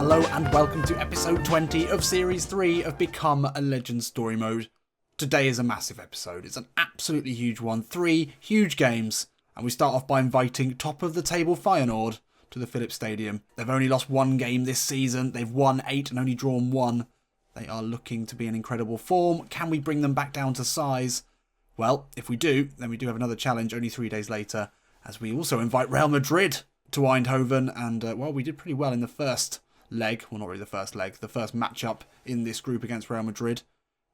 Hello and welcome to episode 20 of series 3 of Become a Legend Story Mode. Today is a massive episode. It's an absolutely huge one. 3 huge games. And we start off by inviting top of the table Feyenoord to the Philips Stadium. They've only lost 1 game this season. They've won 8 and only drawn 1. They are looking to be in incredible form. Can we bring them back down to size? Well, if we do, then we do have another challenge only 3 days later, as we also invite Real Madrid to Eindhoven. And, well, we did pretty well in the first leg. Well, not really the first leg. The first matchup in this group against Real Madrid.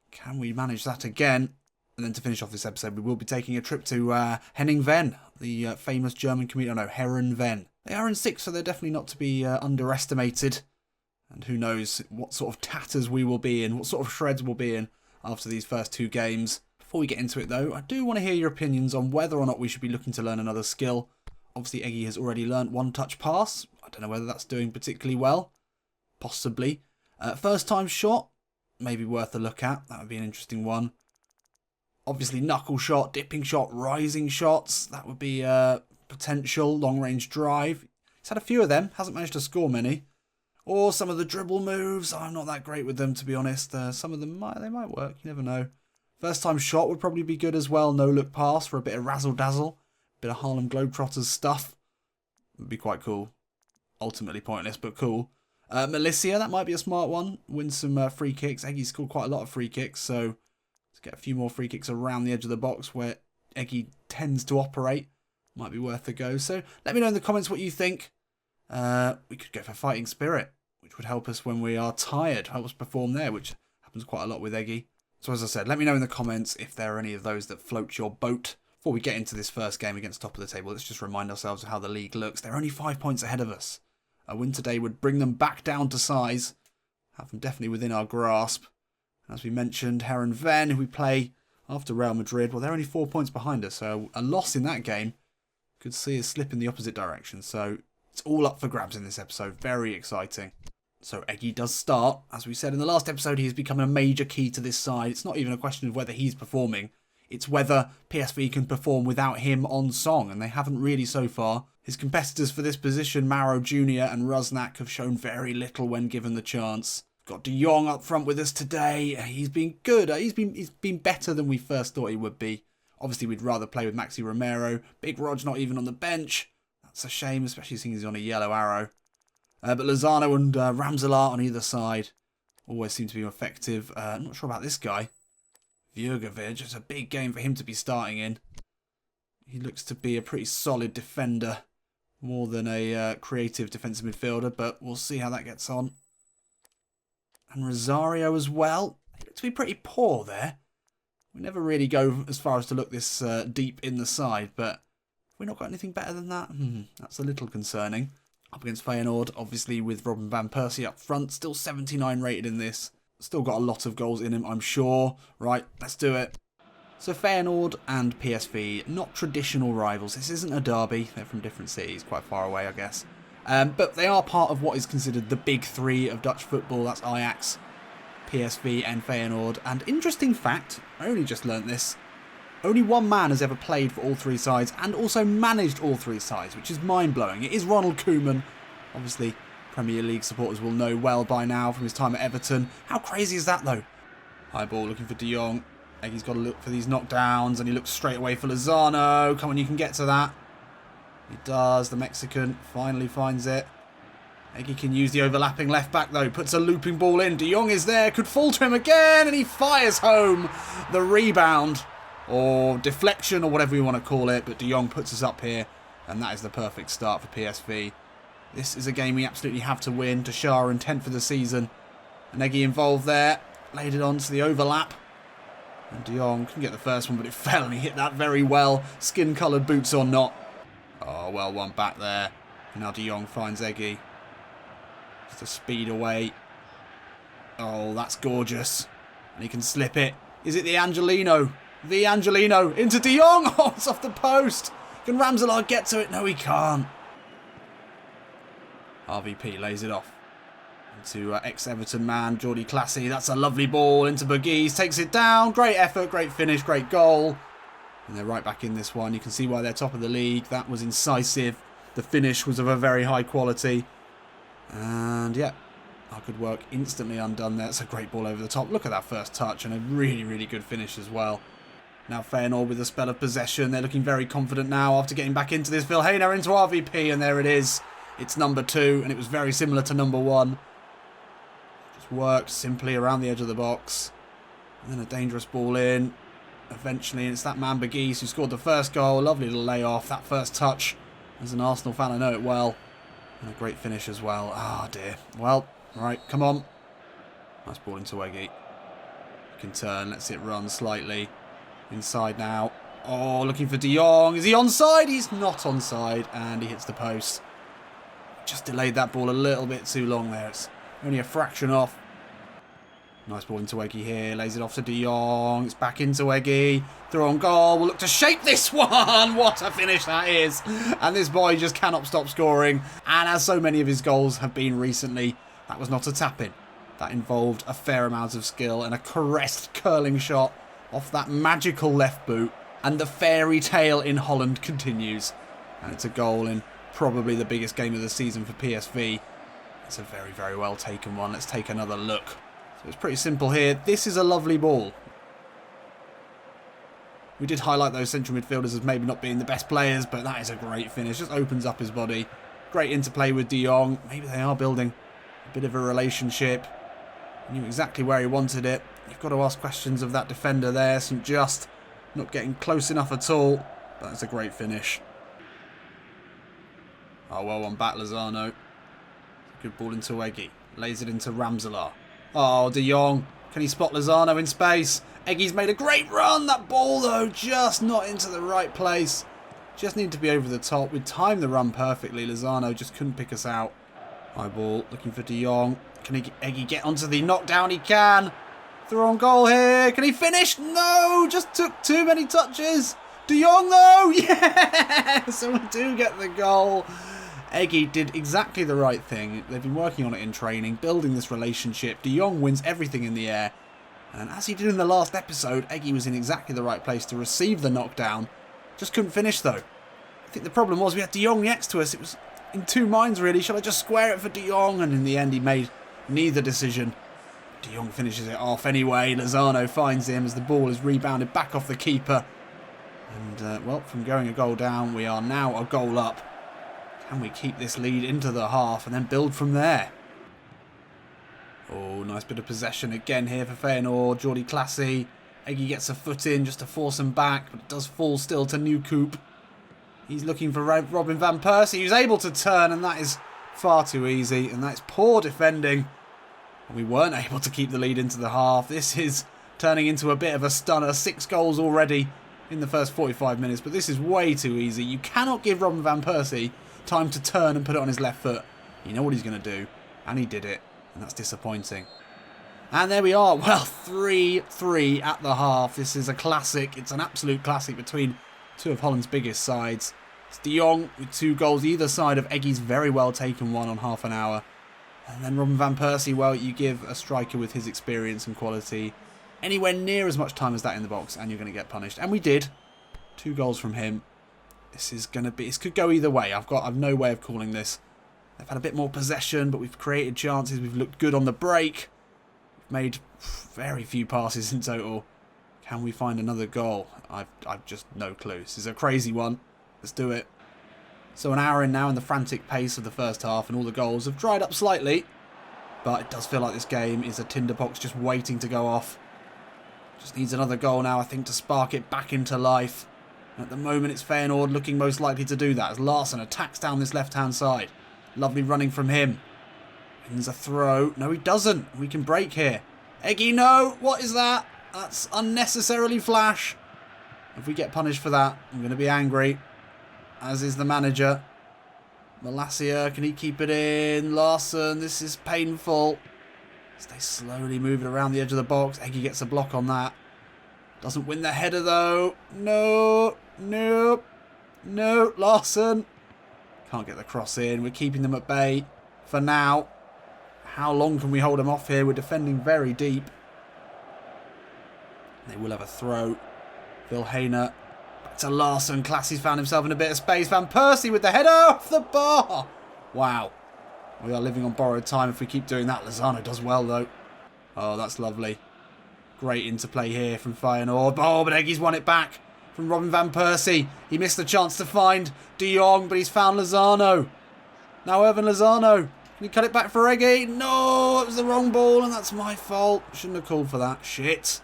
Can we manage that again? And then to finish off this episode, we will be taking a trip to Henning Ven, the famous German comedian. Oh no, Heron Ven. They are in 6th, so they're definitely not to be underestimated. And who knows what sort of tatters we will be in, what sort of shreds we'll be in after these first 2 games. Before we get into it though, I do want to hear your opinions on whether or not we should be looking to learn another skill. Obviously Eggy has already learnt one-touch pass. I don't know whether that's doing particularly well. Possibly. First time shot, maybe worth a look at. That would be an interesting one. Obviously knuckle shot, dipping shot, rising shots. That would be potential. Long range drive. He's had a few of them. Hasn't managed to score many. Or some of the dribble moves. I'm not that great with them, to be honest. Some of them might work. You never know. First time shot would probably be good as well. No look pass for a bit of razzle dazzle. Bit of Harlem Globetrotters stuff. Would be quite cool. Ultimately pointless, but cool. Militia, that might be a smart one. Win some free kicks. Eggy scored quite a lot of free kicks, so let's get a few more free kicks around the edge of the box where Eggy tends to operate. Might be worth a go. So let me know in the comments what you think. We could go for Fighting Spirit, which would help us when we are tired. Help us perform there, which happens quite a lot with Eggy. So as I said, let me know in the comments if there are any of those that float your boat. Before we get into this first game against top of the table, let's just remind ourselves of how the league looks. They're only 5 points ahead of us. A win today would bring them back down to size. Have them definitely within our grasp. As we mentioned, Heron Ven, who we play after Real Madrid, well, they're only 4 points behind us. So a loss in that game could see us slip in the opposite direction. So it's all up for grabs in this episode. Very exciting. So Eggy does start. As we said in the last episode, he's become a major key to this side. It's not even a question of whether he's performing. It's whether PSV can perform without him on song, and they haven't really so far. His competitors for this position, Maro Jr. and Rusnak, have shown very little when given the chance. Got De Jong up front with us today. He's been good. He's been better than we first thought he would be. Obviously, we'd rather play with Maxi Romero. Big Rod's not even on the bench. That's a shame, especially since he's on a yellow arrow. But Lozano and Ramselaar on either side always seem to be effective. I'm not sure about this guy. Vjurgovic, it's a big game for him to be starting in. He looks to be a pretty solid defender. More than a creative defensive midfielder, but we'll see how that gets on. And Rosario as well. They look to be pretty poor there. We never really go as far as to look this deep in the side, but have we not got anything better than that? That's a little concerning. Up against Feyenoord, obviously with Robin van Persie up front. Still 79 rated in this. Still got a lot of goals in him, I'm sure. Right, let's do it. So Feyenoord and PSV, not traditional rivals. This isn't a derby. They're from different cities, quite far away, I guess. But they are part of what is considered the big 3 of Dutch football. That's Ajax, PSV and Feyenoord. And interesting fact, I only just learnt this. Only one man has ever played for all 3 sides and also managed all 3 sides, which is mind-blowing. It is Ronald Koeman. Obviously, Premier League supporters will know well by now from his time at Everton. How crazy is that, though? High ball looking for De Jong. Eggy's got to look for these knockdowns, and he looks straight away for Lozano. Come on, you can get to that. He does. The Mexican finally finds it. Eggy can use the overlapping left back, though. Puts a looping ball in. De Jong is there. Could fall to him again, and he fires home the rebound. Or deflection, or whatever you want to call it. But De Jong puts us up here, and that is the perfect start for PSV. This is a game we absolutely have to win to show our intent for the season. And Eggy involved there. Laid it on to the overlap. And De Jong couldn't get the first one, but it fell, and he hit that very well. Skin-coloured boots or not. Oh, well, one back there. And now De Jong finds Eggy. Just a speed away. Oh, that's gorgeous. And he can slip it. Is it the Angelino? The Angelino into De Jong. Oh, it's off the post. Can Ramselaar get to it? No, he can't. RVP lays it off. Into ex-Everton man, Jordi Classy. That's a lovely ball into Bizz. Takes it down. Great effort, great finish, great goal. And they're right back in this one. You can see why they're top of the league. That was incisive. The finish was of a very high quality. And yeah, Oh, good work. Instantly undone there. It's a great ball over the top. Look at that first touch and a really, really good finish as well. Now Feyenoord with a spell of possession. They're looking very confident now after getting back into this. Feyenoord into RVP, and there it is. It's number 2, and it was very similar to number 1. Just worked simply around the edge of the box. And then a dangerous ball in. Eventually, and it's that man Bizz who scored the first goal. Lovely little layoff. That first touch. As an Arsenal fan, I know it well. And a great finish as well. Ah, dear. Well, right, come on. Nice ball into Eggy. Can turn, lets it run slightly. Inside now. Oh, looking for De Jong. Is he onside? He's not onside. And he hits the post. Just delayed that ball a little bit too long there. It's only a fraction off. Nice ball into Eggy here. Lays it off to De Jong. It's back into Eggy. Throw on goal. We'll look to shape this one. What a finish that is. And this boy just cannot stop scoring. And as so many of his goals have been recently, that was not a tap-in. That involved a fair amount of skill and a caressed curling shot off that magical left boot. And the fairy tale in Holland continues. And it's a goal in probably the biggest game of the season for PSV. It's a very, very well taken one. Let's take another look. So it's pretty simple here. This is a lovely ball. We did highlight those central midfielders as maybe not being the best players, but that is a great finish. Just opens up his body. Great interplay with De Jong. Maybe they are building a bit of a relationship. He knew exactly where he wanted it. You've got to ask questions of that defender there. St. Just not getting close enough at all. But it's a great finish. Oh, well on back, Lozano. Good ball into Eggy. Lays it into Ramselaar. Oh, De Jong. Can he spot Lozano in space? Eggy's made a great run. That ball, though, just not into the right place. Just needed to be over the top. We timed the run perfectly. Lozano just couldn't pick us out. High ball. Looking for De Jong. Can Eggy get onto the knockdown? He can. Throw on goal here. Can he finish? No. Just took too many touches. De Jong, though. Yeah. So we do get the goal. Eggy did exactly the right thing. They've been working on it in training, building this relationship. De Jong wins everything in the air. And as he did in the last episode, Eggy was in exactly the right place to receive the knockdown. Just couldn't finish, though. I think the problem was we had De Jong next to us. It was in two minds, really. Shall I just square it for De Jong? And in the end, he made neither decision. De Jong finishes it off anyway. Lozano finds him as the ball is rebounded back off the keeper. And, well, from going a goal down, we are now a goal up. Can we keep this lead into the half and then build from there? Oh, nice bit of possession again here for Feyenoord. Jordi Classy. Eggy gets a foot in just to force him back, but it does fall still to Newcoop. He's looking for Robin van Persie, who's able to turn, and that is far too easy. And that's poor defending. We weren't able to keep the lead into the half. This is turning into a bit of a stunner. 6 goals already in the first 45 minutes, but this is way too easy. You cannot give Robin van Persie time to turn and put it on his left foot. You know what he's going to do, and he did it, and that's disappointing. And there we are. Well, 3-3 at the half. This is a classic. It's an absolute classic between two of Holland's biggest sides. It's De Jong with 2 goals either side of Eggy's very well taken one on half an hour. And then Robin van Persie, well, you give a striker with his experience and quality anywhere near as much time as that in the box, and you're going to get punished. And we did. 2 goals from him. This could go either way. I've no way of calling this. They've had a bit more possession, but we've created chances. We've looked good on the break. We've made very few passes in total. Can we find another goal? I've just no clue. This is a crazy one. Let's do it. So an hour in now in the frantic pace of the first half, and all the goals have dried up slightly. But it does feel like this game is a tinderbox just waiting to go off. Just needs another goal now, I think, to spark it back into life. At the moment, it's Feyenoord looking most likely to do that as Larsson attacks down this left-hand side. Lovely running from him. Wins a throw. No, he doesn't. We can break here. Eggy, no. What is that? That's unnecessarily flash. If we get punished for that, I'm going to be angry. As is the manager. Malacia, can he keep it in? Larsson, this is painful. As they slowly move it around the edge of the box. Eggy gets a block on that. Doesn't win the header, though. No. Nope. No. Larsson. Can't get the cross in. We're keeping them at bay for now. How long can we hold them off here? We're defending very deep. They will have a throw. Feyenoord. Back to Larsson. Classy's found himself in a bit of space. Van Persie with the header off the bar. Wow. We are living on borrowed time if we keep doing that. Lozano does well, though. Oh, that's lovely. Great interplay here from Feyenoord. Oh, but Eggy's won it back from Robin van Persie. He missed the chance to find De Jong, but he's found Lozano. Now Irvin Lozano. Can he cut it back for Eggy? No, it was the wrong ball, and that's my fault. Shouldn't have called for that. Shit.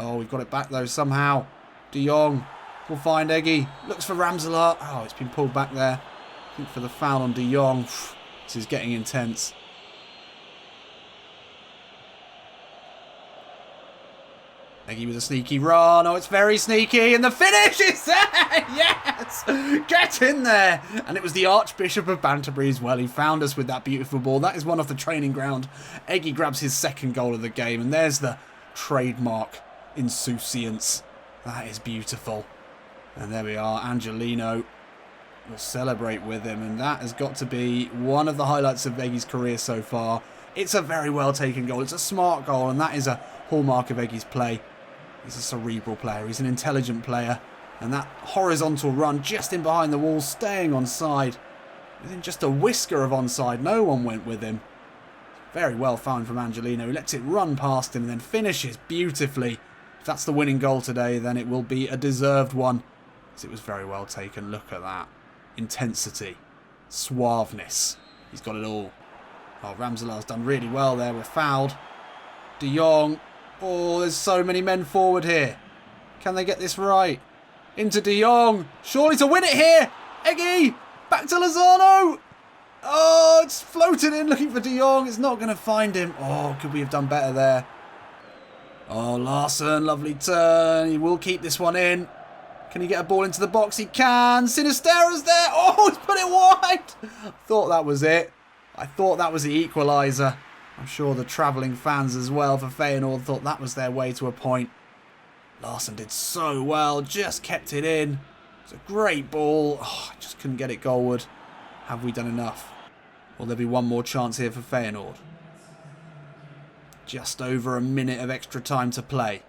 Oh, we've got it back, though, somehow. De Jong will find Eggy. Looks for Ramselaar. Oh, it's been pulled back there. I think for the foul on De Jong. This is getting intense. Eggy with a sneaky run. Oh, it's very sneaky. And the finish is there. Yes. Get in there. And it was the Archbishop of Banterbury as well. He found us with that beautiful ball. That is one off the training ground. Eggy grabs his second goal of the game. And there's the trademark insouciance. That is beautiful. And there we are. Angelino will celebrate with him. And that has got to be one of the highlights of Eggy's career so far. It's a very well taken goal. It's a smart goal. And that is a hallmark of Eggy's play. He's a cerebral player. He's an intelligent player. And that horizontal run just in behind the wall, staying onside. Within just a whisker of onside. No one went with him. Very well found from Angelino. He lets it run past him and then finishes beautifully. If that's the winning goal today, then it will be a deserved one. Because it was very well taken. Look at that. Intensity. Suaveness. He's got it all. Oh, Ramselaar's done really well there. We're fouled. De Jong. Oh, there's so many men forward here. Can they get this right? Into De Jong. Surely to win it here. Eggy. Back to Lozano. Oh, it's floated in looking for De Jong. It's not going to find him. Oh, could we have done better there? Oh, Larson. Lovely turn. He will keep this one in. Can he get a ball into the box? He can. Sinistera's there. Oh, he's put it wide. I thought that was it. I thought that was the equaliser. I'm sure the travelling fans as well for Feyenoord thought that was their way to a point. Larson did so well, just kept it in. It's a great ball. Oh, I just couldn't get it goalward. Have we done enough? Will there be one more chance here for Feyenoord? Just over a minute of extra time to play.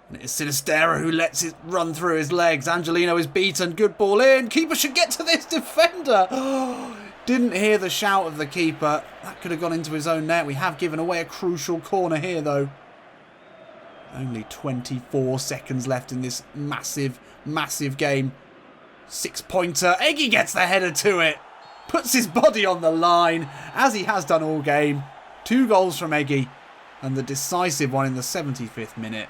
And it is Sinistera who lets it run through his legs. Angelino is beaten. Good ball in. Keeper should get to this defender. Oh, didn't hear the shout of the keeper. That could have gone into his own net. We have given away a crucial corner here, though. Only 24 seconds left in this massive, massive game. 6-pointer. Eggy gets the header to it. Puts his body on the line, as he has done all game. 2 goals from Eggy. And the decisive one in the 75th minute.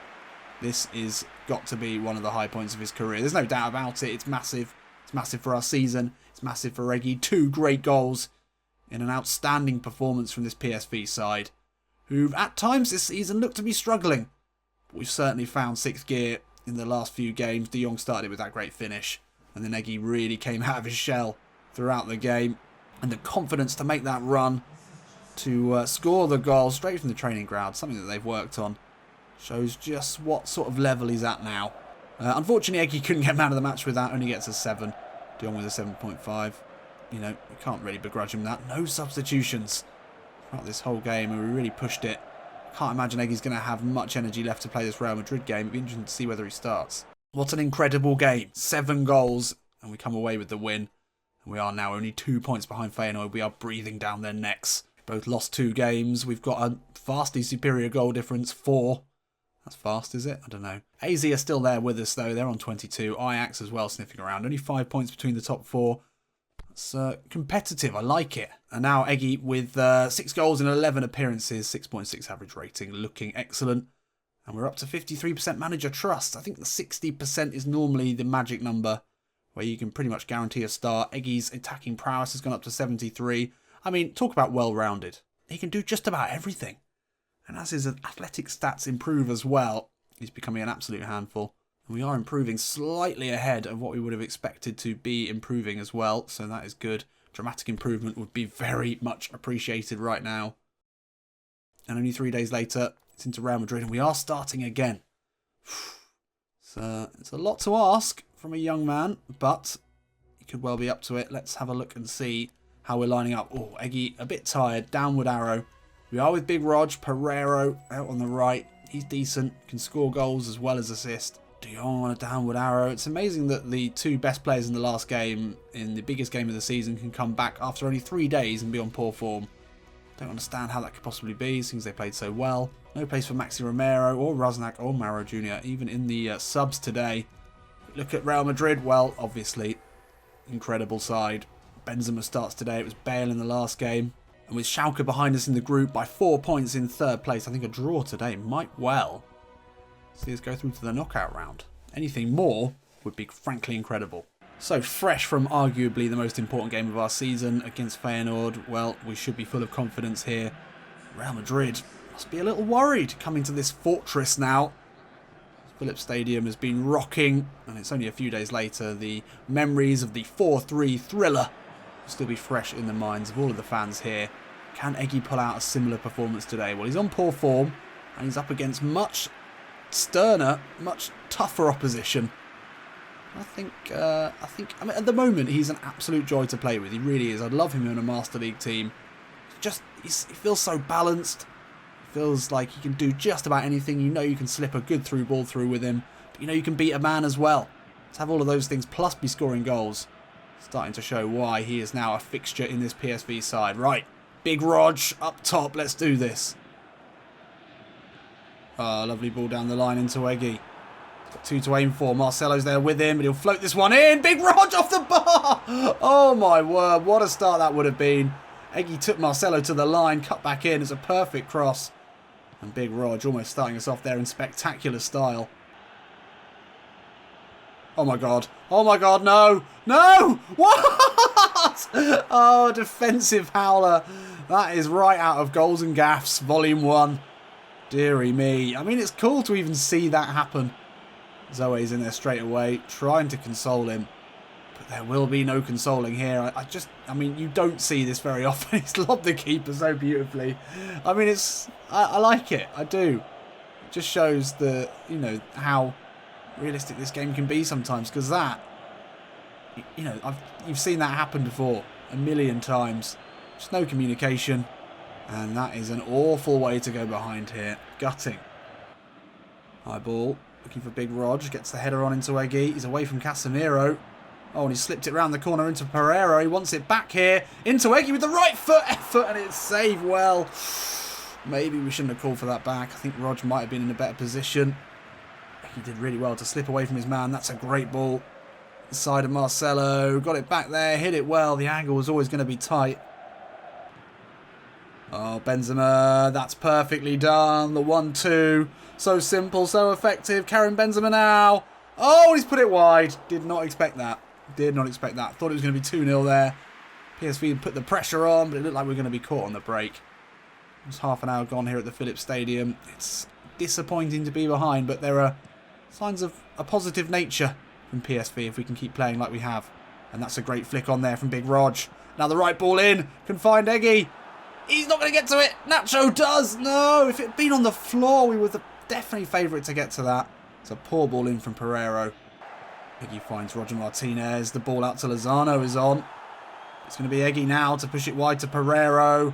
This is got to be one of the high points of his career. There's no doubt about it. It's massive. It's massive for our season. It's massive for Eggy. 2 great goals in an outstanding performance from this PSV side, who've at times this season looked to be struggling. But we've certainly found 6th gear in the last few games. De Jong started with that great finish, and then Eggy really came out of his shell throughout the game. And the confidence to make that run, to score the goal straight from the training ground, something that they've worked on, shows just what sort of level he's at now. Unfortunately, Eggy couldn't get man of the match with that, only gets a 7. De Jong with a 7.5. You know, we can't really begrudge him that. No substitutions throughout this whole game, and we really pushed it. Can't imagine Eggy's going to have much energy left to play this Real Madrid game. It'd be interesting to see whether he starts. What an incredible game. 7 goals, and we come away with the win. And we are now only 2 points behind Feyenoord. We are breathing down their necks. Both lost 2 games. We've got a vastly superior goal difference, 4. That's fast, is it? I don't know. AZ are still there with us, though. They're on 22. Ajax as well, sniffing around. Only 5 points between the top 4. It's competitive. I like it. And now Eggy with 6 goals in 11 appearances. 6.6 average rating. Looking excellent. And we're up to 53% manager trust. I think the 60% is normally the magic number, where you can pretty much guarantee a start. Eggy's attacking prowess has gone up to 73. I mean, talk about well-rounded. He can do just about everything. And as his athletic stats improve as well, he's becoming an absolute handful. And we are improving slightly ahead of what we would have expected to be improving as well. So that is good. Dramatic improvement would be very much appreciated right now. And only 3 days later, it's into Real Madrid and we are starting again. So it's a lot to ask from a young man, but he could well be up to it. Let's have a look and see how we're lining up. Oh, Eggy a bit tired. Downward arrow. We are with Big Rog. Pereiro out on the right. He's decent. Can score goals as well as assist. De Jong on a downward arrow. It's amazing that the two best players in the last game, in the biggest game of the season, can come back after only 3 days and be on poor form. Don't understand how that could possibly be, since they played so well. No place for Maxi Romero or Rusnak or Mauro Jr., even in the subs today. Look at Real Madrid, well, obviously, incredible side. Benzema starts today, it was Bale in the last game. And with Schalke behind us in the group by 4 points in third place, I think a draw today might well see us go through to the knockout round. Anything more would be frankly incredible. So fresh from arguably the most important game of our season against Feyenoord, well, we should be full of confidence here. Real Madrid must be a little worried coming to this fortress now. Philips Stadium has been rocking, and it's only a few days later. The memories of the 4-3 thriller will still be fresh in the minds of all of the fans here. Can Eggy pull out a similar performance today? Well, he's on poor form, and he's up against much sterner, much tougher opposition. I mean, at the moment, he's an absolute joy to play with. He really is. I'd love him in a Master League team. He feels so balanced. Feels like he can do just about anything. You know you can slip a good through ball through with him. But you know you can beat a man as well. To have all of those things plus be scoring goals. Starting to show why he is now a fixture in this PSV side. Right, Big Rog up top. Let's do this. Oh, lovely ball down the line into Eggy. Got 2 to aim for. Marcelo's there with him, and he'll float this one in. Big Rog off the bar. Oh my word, what a start that would have been. Eggy took Marcelo to the line, cut back in. It's a perfect cross. And Big Rog almost starting us off there in spectacular style. Oh my god. Oh my god, no. No! What? Oh, defensive howler. That is right out of Goals and Gaffs, Volume 1. Deary me. I mean, it's cool to even see that happen. Zoe's in there straight away, trying to console him. But there will be no consoling here. I mean, you don't see this very often. He's lobbed the keeper so beautifully. I mean, I like it. I do. It just shows how realistic this game can be sometimes. Because you've seen that happen before a million times. Just no communication. And that is an awful way to go behind here. Gutting. High ball. Looking for Big Rog. Gets the header on into Eggy. He's away from Casemiro. Oh, and he slipped it round the corner into Pereira. He wants it back here. Into Eggy with the right foot effort. And it's saved well. Maybe we shouldn't have called for that back. I think Rog might have been in a better position. He did really well to slip away from his man. That's a great ball. Inside of Marcelo. Got it back there. Hit it well. The angle was always going to be tight. Oh, Benzema, that's perfectly done. The 1-2. So simple, so effective. Karim Benzema now. Oh, he's put it wide. Did not expect that. Did not expect that. Thought it was going to be 2-0 there. PSV put the pressure on, but it looked like we were going to be caught on the break. There's half an hour gone here at the Philips Stadium. It's disappointing to be behind, but there are signs of a positive nature from PSV if we can keep playing like we have. And that's a great flick on there from Big Rog. Now the right ball in. Can find Eggy. He's not going to get to it. Nacho does. No, if it had been on the floor, we were definitely favourite to get to that. It's a poor ball in from Pereiro. Eggy finds Roger Martinez. The ball out to Lozano is on. It's going to be Eggy now to push it wide to Pereiro.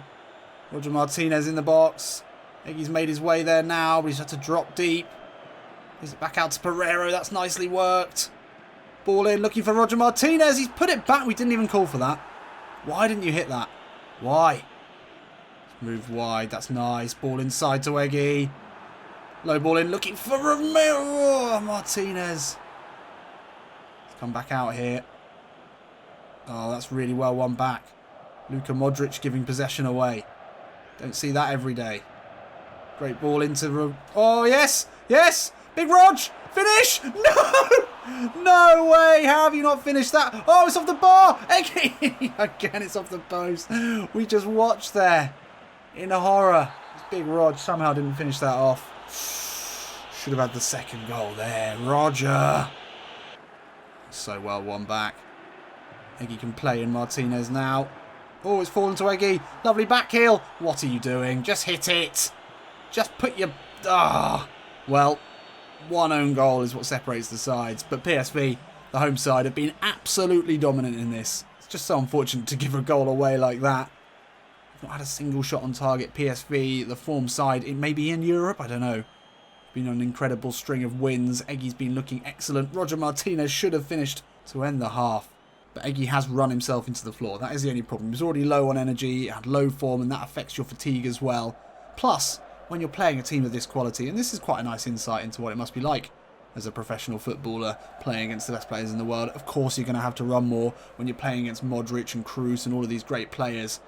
Roger Martinez in the box. Eggy's made his way there now, but he's had to drop deep. Is it back out to Pereiro? That's nicely worked. Ball in, looking for Roger Martinez. He's put it back. We didn't even call for that. Why didn't you hit that? Why? Move wide, that's nice. Ball inside to Eggy. Low ball in, looking for Romero. Martinez. Let's come back out here. Oh, that's really well won back. Luka Modric giving possession away. Don't see that every day. Great ball into... Oh, yes! Yes! Big Rog! Finish! No! No way! How have you not finished that? Oh, it's off the bar! Eggy! Again, it's off the post. We just watched there. In a horror. Big Rog somehow didn't finish that off. Should have had the second goal there. Roger. So well won back. Eggy can play in Martinez now. Oh, it's fallen to Eggy. Lovely back heel. What are you doing? Just hit it. Just put your... Ah. Well, one own goal is what separates the sides. But PSV, the home side, have been absolutely dominant in this. It's just so unfortunate to give a goal away like that. Not had a single shot on target. PSV, the form side, it may be in Europe, I don't know. Been on an incredible string of wins. Eggy's been looking excellent. Roger Martinez should have finished to end the half. But Eggy has run himself into the floor. That is the only problem. He was already low on energy, had low form, and that affects your fatigue as well. Plus, when you're playing a team of this quality, and this is quite a nice insight into what it must be like as a professional footballer playing against the best players in the world. Of course, you're going to have to run more when you're playing against Modric and Kroos and all of these great players,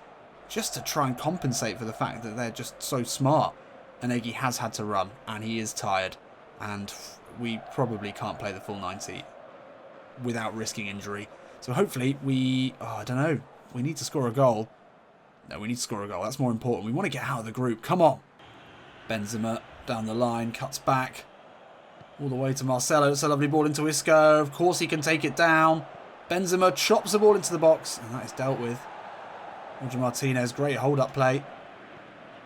just to try and compensate for the fact that they're just so smart. And Eggy has had to run, and he is tired. And we probably can't play the full 90 without risking injury. So hopefully I don't know. We need to score a goal. No, we need to score a goal. That's more important. We want to get out of the group. Come on. Benzema down the line, cuts back. All the way to Marcelo. It's a lovely ball into Isco. Of course he can take it down. Benzema chops the ball into the box, and that is dealt with. Roger Martinez, great hold-up play.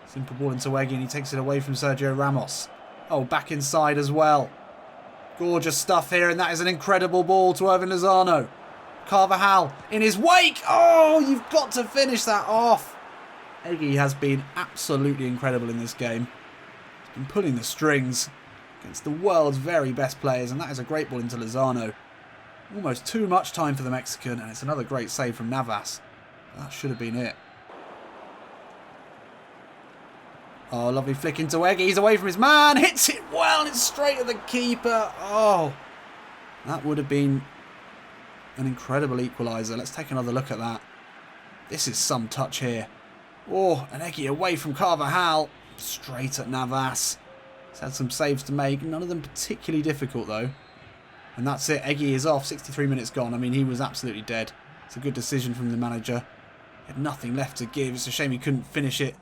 Simple ball into Eggy, and he takes it away from Sergio Ramos. Oh, back inside as well. Gorgeous stuff here, and that is an incredible ball to Irving Lozano. Carvajal in his wake. Oh, you've got to finish that off. Eggy has been absolutely incredible in this game. He's been pulling the strings against the world's very best players, and that is a great ball into Lozano. Almost too much time for the Mexican, and it's another great save from Navas. That should have been it. Oh, lovely flick into Eggy. He's away from his man. Hits it well, and it's straight at the keeper. Oh, that would have been an incredible equaliser. Let's take another look at that. This is some touch here. Oh, and Eggy away from Carvajal. Straight at Navas. He's had some saves to make. None of them particularly difficult, though. And that's it. Eggy is off. 63 minutes gone. I mean, he was absolutely dead. It's a good decision from the manager. He had nothing left to give. It's a shame he couldn't finish it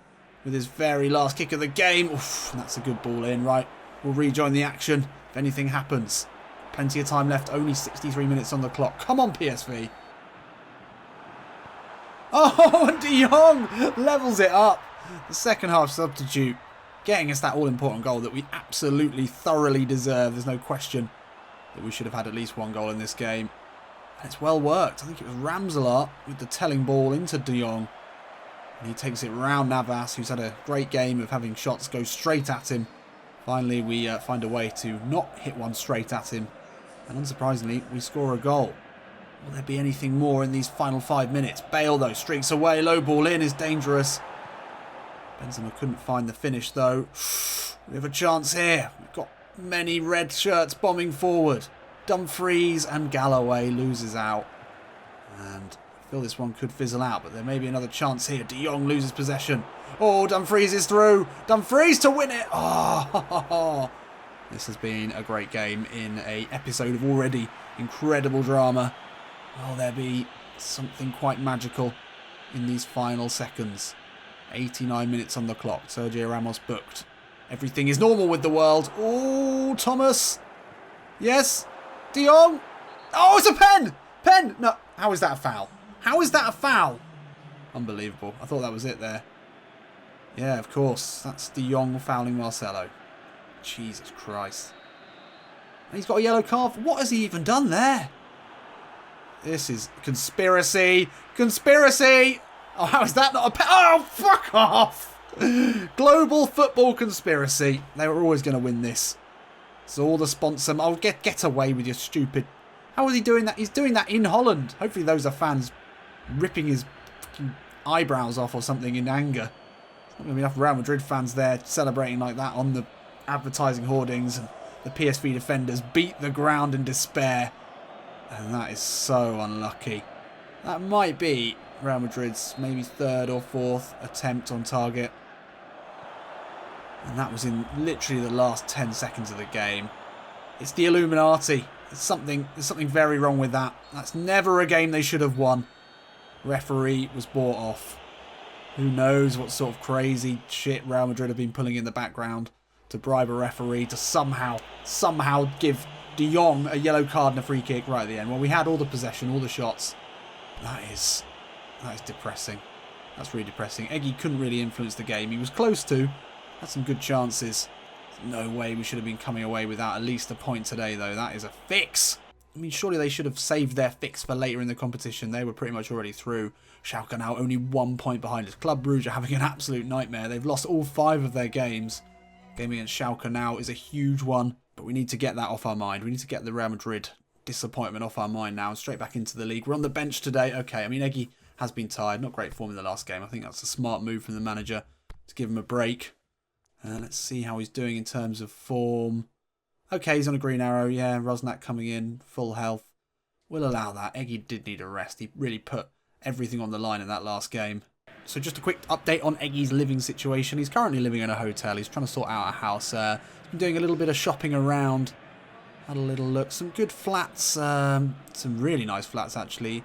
with his very last kick of the game. Oof, that's a good ball in. Right, we'll rejoin the action if anything happens. Plenty of time left. Only 63 minutes on the clock. Come on, PSV. Oh, and De Jong levels it up. The second half substitute getting us that all-important goal that we absolutely thoroughly deserve. There's no question that we should have had at least one goal in this game. And it's well worked. I think it was Ramselaar with the telling ball into De Jong. And he takes it round Navas, who's had a great game of having shots go straight at him. Finally, we find a way to not hit one straight at him. And unsurprisingly, we score a goal. Will there be anything more in these final 5 minutes? Bale, though, streaks away. Low ball in is dangerous. Benzema couldn't find the finish, though. We have a chance here. We've got many red shirts bombing forward. Dumfries and Galloway loses out. And I feel this one could fizzle out, but there may be another chance here. De Jong loses possession. Oh, Dumfries is through. Dumfries to win it. Oh, this has been a great game in an episode of already incredible drama. Will there be something quite magical in these final seconds? 89 minutes on the clock. Sergio Ramos booked. Everything is normal with the world. Oh, Thomas. Yes. De Jong. Oh, it's a pen. Pen. No. How is that a foul? How is that a foul? Unbelievable. I thought that was it there. Yeah, of course. That's De Jong fouling Marcelo. Jesus Christ. And he's got a yellow card. What has he even done there? This is conspiracy. Conspiracy. Oh, how is that not a pen? Oh, fuck off. Global football conspiracy. They were always going to win this. So all the sponsor... Oh, get away with your stupid... How is he doing that? He's doing that in Holland. Hopefully those are fans ripping his eyebrows off or something in anger. There's not going to be enough Real Madrid fans there celebrating like that on the advertising hoardings. And the PSV defenders beat the ground in despair. And that is so unlucky. That might be Real Madrid's maybe third or fourth attempt on target. And that was in literally the last 10 seconds of the game. It's the Illuminati. There's something very wrong with that. That's never a game they should have won. Referee was bought off. Who knows what sort of crazy shit Real Madrid have been pulling in the background to bribe a referee to somehow give De Jong a yellow card and a free kick right at the end. Well, we had all the possession, all the shots. That is depressing. That's really depressing. Eggy couldn't really influence the game. He was close to. Had some good chances. No way we should have been coming away without at least a point today, though. That is a fix. I mean, surely they should have saved their fix for later in the competition. They were pretty much already through. Schalke now only 1 point behind us. Club Brugge are having an absolute nightmare. They've lost all 5 of their games. Game against Schalke now is a huge one, but we need to get that off our mind. We need to get the Real Madrid disappointment off our mind now and straight back into the league. We're on the bench today. Okay, I mean, Eggy has been tired. Not great form in the last game. I think that's a smart move from the manager to give him a break. Let's see how he's doing in terms of form. Okay, he's on a green arrow. Yeah, Rosnak coming in, full health. We'll allow that. Eggy did need a rest. He really put everything on the line in that last game. So just a quick update on Eggy's living situation. He's currently living in a hotel. He's trying to sort out a house. He's been doing a little bit of shopping around. Had a little look. Some good flats. Some really nice flats, actually,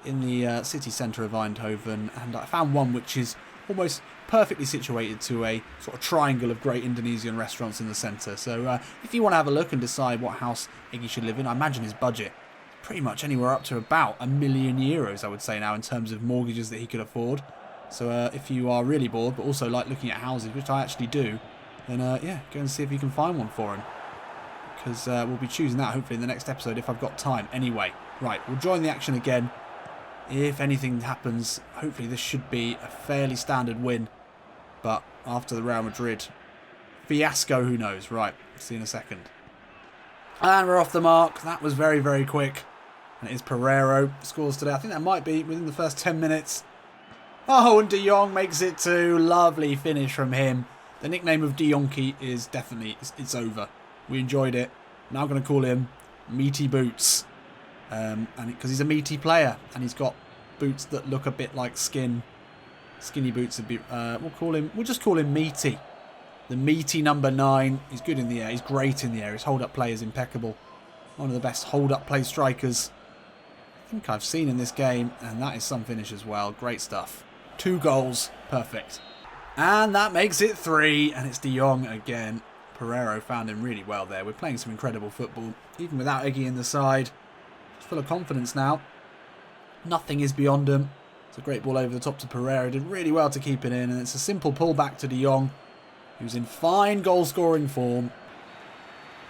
in the city centre of Eindhoven. And I found one which is almost perfectly situated to a sort of triangle of great Indonesian restaurants in the centre. So if you want to have a look and decide what house Eggy should live in, I imagine his budget pretty much anywhere up to about €1 million, I would say now, in terms of mortgages that he could afford. So if you are really bored, but also like looking at houses, which I actually do, then yeah, go and see if you can find one for him. Because we'll be choosing that hopefully in the next episode if I've got time. Anyway, right, we'll join the action again. If anything happens, hopefully this should be a fairly standard win. But after the Real Madrid fiasco, who knows? Right, see you in a second. And we're off the mark. That was very, very quick. And it is Pereiro scores today. I think that might be within the first 10 minutes. Oh, and De Jong makes it 2. Lovely finish from him. The nickname of De Jonkie is definitely, it's over. We enjoyed it. Now going to call him Meaty Boots. And because he's a meaty player. And he's got boots that look a bit like skin. Skinny boots would be, we'll just call him Meaty. The meaty number 9. He's good in the air. He's great in the air. His hold-up play is impeccable. One of the best hold-up play strikers I think I've seen in this game. And that is some finish as well. Great stuff. 2 goals. Perfect. And that makes it 3. And it's De Jong again. Pereiro found him really well there. We're playing some incredible football. Even without Eggy in the side. He's full of confidence now. Nothing is beyond him. It's a great ball over the top to Pereiro. Did really well to keep it in. And it's a simple pull back to De Jong, who's in fine goal-scoring form.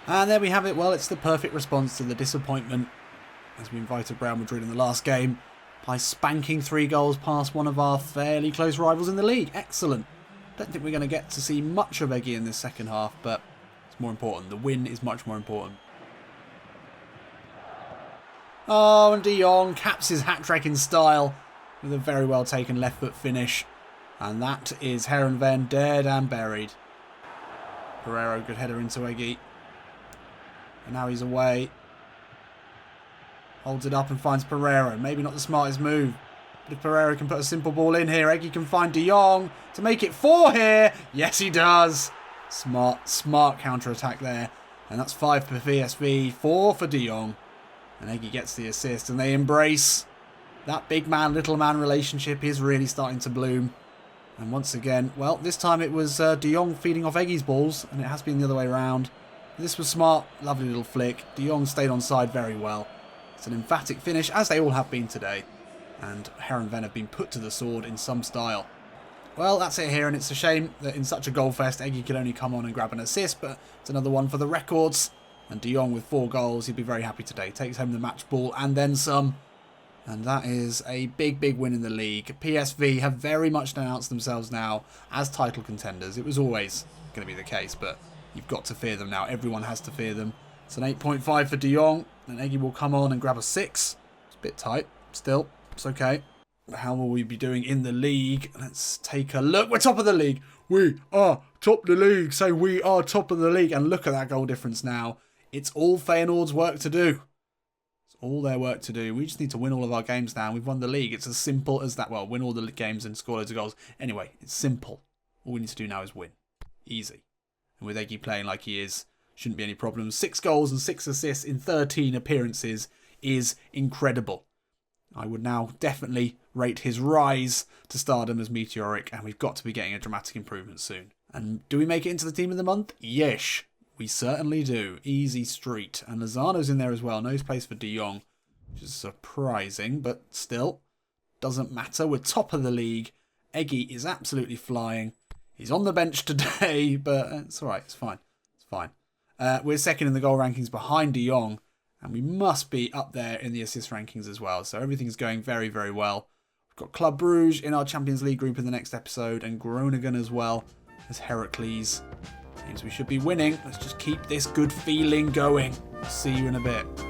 And there we have it. Well, it's the perfect response to the disappointment as we invited Real Madrid in the last game by spanking 3 goals past one of our fairly close rivals in the league. Excellent. Don't think we're going to get to see much of Eggy in this second half, but it's more important. The win is much more important. Oh, and De Jong caps his hat-trick in style with a very well-taken left-foot finish. And that is Herenveen dead and buried. Pereiro, good header into Eggy. And now he's away. Holds it up and finds Pereiro. Maybe not the smartest move. But if Pereiro can put a simple ball in here, Eggy can find De Jong to make it 4 here. Yes, he does. Smart counter-attack there. And that's 5 for PSV, 4 for De Jong. And Eggy gets the assist and they embrace. That big man, little man relationship is really starting to bloom. And once again, well, this time it was De Jong feeding off Eggy's balls, and it has been the other way around. This was smart, lovely little flick. De Jong stayed on side very well. It's an emphatic finish, as they all have been today. And Herenveen have been put to the sword in some style. Well, that's it here, and it's a shame that in such a goal fest, Eggy could only come on and grab an assist, but it's another one for the records. And De Jong with 4 goals, he'd be very happy today. Takes home the match ball and then some. And that is a big, big win in the league. PSV have very much announced themselves now as title contenders. It was always going to be the case, but you've got to fear them now. Everyone has to fear them. It's an 8.5 for De Jong. And Eggy will come on and grab a 6. It's a bit tight. Still, it's okay. How will we be doing in the league? Let's take a look. We're top of the league. We are top of the league. Say we are top of the league. And look at that goal difference now. It's all Feyenoord's work to do. All their work to do. We just need to win all of our games now. We've won the league. It's as simple as that. Well, win all the games and score loads of goals. Anyway, it's simple. All we need to do now is win. Easy. And with Eggy playing like he is, shouldn't be any problems. 6 goals and 6 assists in 13 appearances is incredible. I would now definitely rate his rise to stardom as meteoric, and we've got to be getting a dramatic improvement soon. And do we make it into the team of the month? Yes. We certainly do. Easy street. And Lozano's in there as well. No place for De Jong, which is surprising, but still, doesn't matter. We're top of the league. Eggy is absolutely flying. He's on the bench today, but it's all right. It's fine. It's fine. We're second in the goal rankings behind De Jong, and we must be up there in the assist rankings as well. So everything's going very, very well. We've got Club Brugge in our Champions League group in the next episode, and Groningen as well as Heracles Means we should be winning. Let's just keep this good feeling going. See you in a bit.